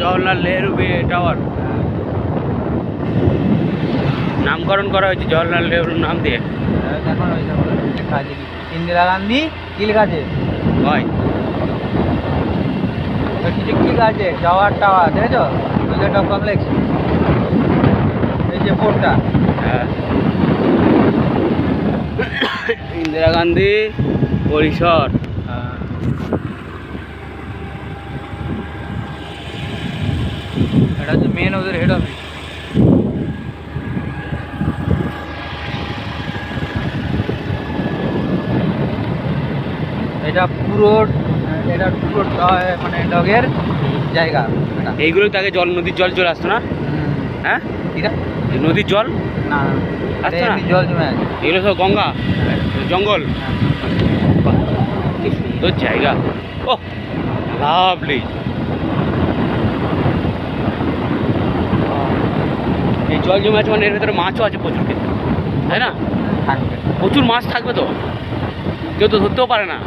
Jawaharlal Nehru tower নামকরণ করা হয়েছে জওহরলাল নেহরুর নাম দিয়ে। এখন ওই কাজে ইন্দিরা গান্ধী কি লেখা আছে হয় কিছু কি আছে জওয়াহর টাওয়ার দেখেছো মিলিটারি কমপ্লেক্স এই যে বোর্ডটা। হ্যাঁ ইন্দিরা গান্ধী পরিসর। এটা হচ্ছে মেন ওদের হেড অফিস। এটা পুরো মানে ডগের জায়গা। এইগুলো আগে জল নদীর জল চলে আসতো না? হ্যাঁ এটা নদীর জল না আসতো না? জল জমে আছে এগুলো সব গঙ্গা জঙ্গল। বাহ, কি সুন্দর জায়গা। ও লাভলি। এই জল জমে আছে মানে এর ভেতরে মাছও আছে প্রচুর, কিন্তু তাই না? থাকবে প্রচুর মাছ থাকবে তো, কেউ তো ধরতেও পারে না,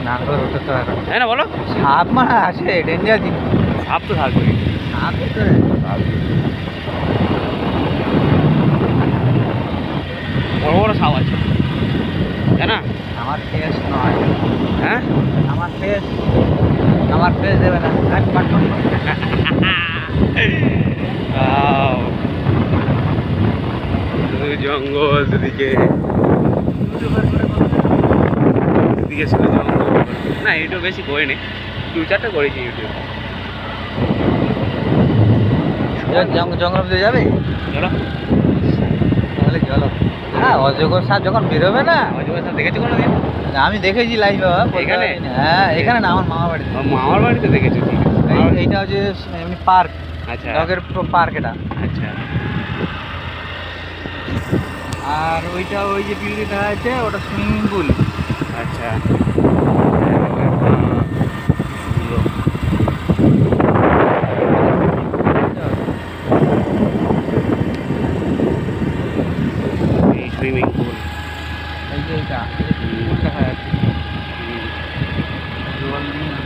না করে ওটা তো আর তাই না বলো? সাপ মানে আছে ডেঞ্জার জিনিস। সাপ তো থাকবে, সাপ ভিতরে বড় বড় সাপ আছে, তাই না? আমার ফেস নয়। হ্যাঁ আমার ফেস দেবে না। শুধু জঙ্গল দুদিকে, দুদিকে শুধু জঙ্গল। না ইউটিউব বেশি করিনি, 2-4টা করেছি ইউটিউব। জঙ্গল মধ্যে যাবে চলো তাহলে চলো। হ্যাঁ অজগর সাপ যখন বেরোবে না, অজগর সাপ দেখেছো কোনোদিন? আমি দেখেছি লাইভে। এখানে? হ্যাঁ এখানে না, আমার মামা বাড়িতে। মামার বাড়িতে দেখেছো? ঠিক আছে। এইটা হচ্ছে এমনি পার্ক, আচ্ছা ডগের পার্ক এটা। আচ্ছা। আর ওইটা ওই যে বিল্ডিংটা আছে ওটা সুইমিং পুল। আচ্ছা সুইমিং পুল। এই যে এইটা দেখা যাচ্ছে জল নিয়ে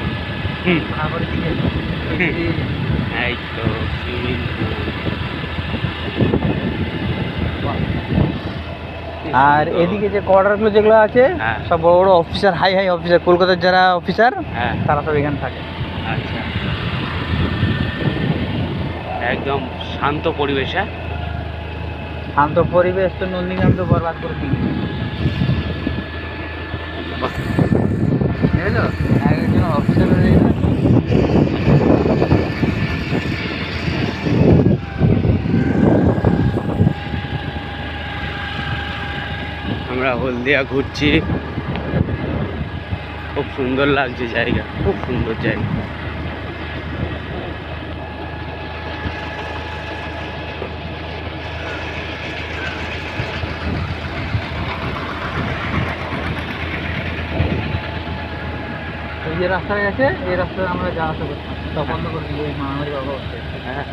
সাগরের দিকে। এই তো সুইমিং পুল। আর এদিকে যে কোয়ার্টারগুলো যেগুলো আছে হ্যাঁ। সব বড় বড় অফিসার, হাই অফিসার, কলকাতার যারা অফিসার হ্যাঁ তারা সব এখানে থাকে। আচ্ছা, একদম শান্ত পরিবেশ। হ্যাঁ শান্ত পরিবেশ তো নন্দীগ্রাম তো বরবাদ করে দিল। বাহ, বুঝলো একজন অফিসার আমরা হলদিয়া ঘুরছি, খুব সুন্দর লাগছে জায়গা, খুব সুন্দর জায়গা। এই যে রাস্তায় গেছে এই রাস্তায় আমরা যাওয়া আসা করতাম, সব বন্ধ করে দিল মামারি বাবা হচ্ছে। হ্যাঁ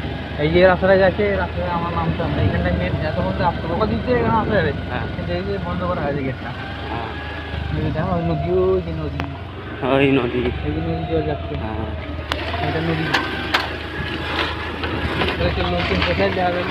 এই যে রাস্তায় গেছে এই রাস্তায় আমার নামতাম না, এইখানটায় মেন এত বলতে আসতো ওকে দিচ্ছে এখানে আসা যাবে। হ্যাঁ কিন্তু এই যে বন্ধ করা হয়েছে গেটটা। হ্যাঁ, দেখো ওই নদী, ওই যে নদী, ওই নদী। এই যে নদী জল যাচ্ছে, হ্যাঁ এটা নদী। নতুন কোথায় যাবে?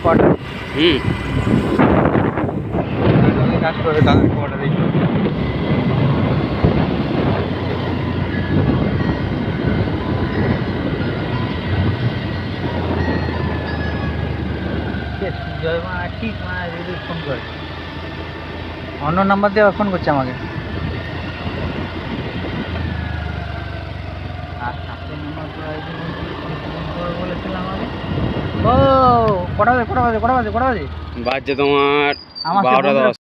কোয়ার্টার কাজ করে তাদের কোয়ার্টারে। জয়মা ঠিক ফোন করে অন্য নাম্বার দিয়ে ফোন করছে আমাকে। বলেছিলাম আমি। ও কটা বাজে? বাজছে তোমার আমার সে 12টা বন্ধুরা 10।